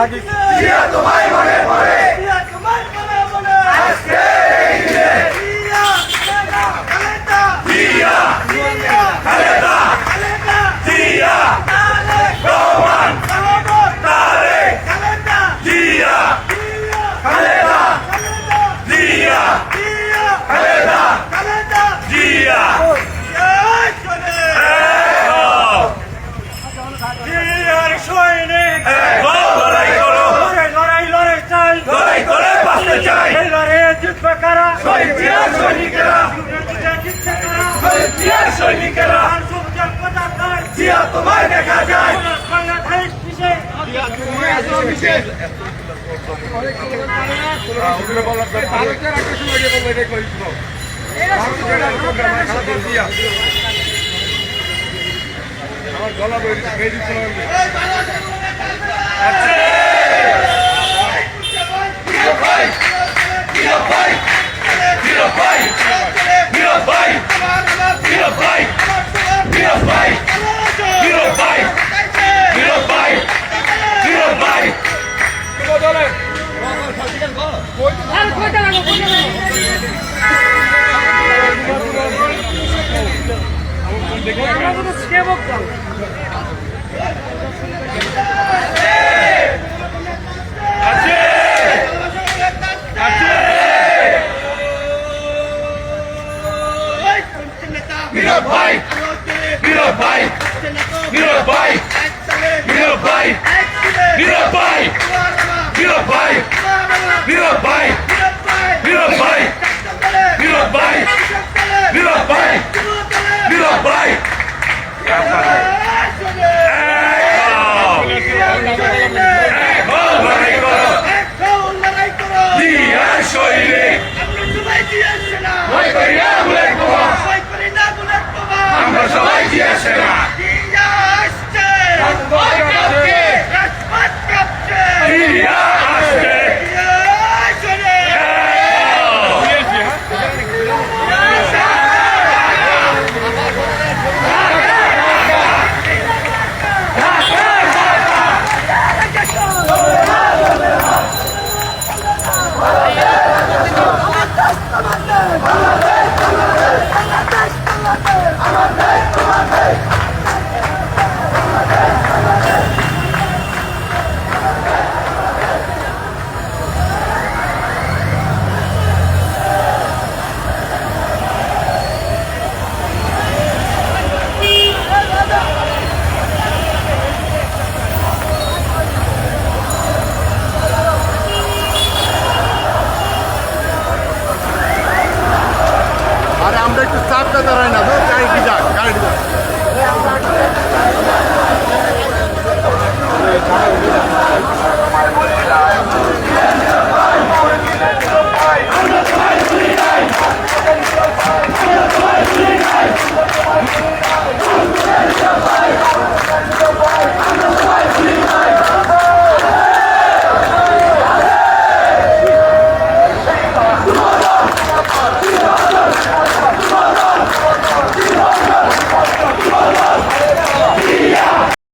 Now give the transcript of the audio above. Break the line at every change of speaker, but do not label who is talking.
থাকি।
জিয়া তোমায় মনে পড়ে, জিয়া তোমায় মনে পড়ে, আজকে এই দিনে জিয়া খালেদা, জিয়া খালেদা, জিয়া রহমান, তারেক জিয়া খালেদা, জিয়া খালেদা, জিয়া জিয়ার সৈনিক লড়াই করো, লড়াই লড়াই চাই, লড়াই করে বাঁচতে চাই, এই লড়াইয়ে জিতবে কারা? শহীদ জিয়ার সৈনিকেরা, জিতছে কারা? শহীদ জিয়ার সৈনিকেরা, আর সূর্যের পতাকায় জিয়া তোমায় দেখা যায়, বাংলাদেশ বিশেষ জিয়া তোমায় আছে বিশেষ। ভারতের আকর্ষণ হয়ে গেল এটা কইছিল, আমার গলা বেরিয়ে দিচ্ছে ভাই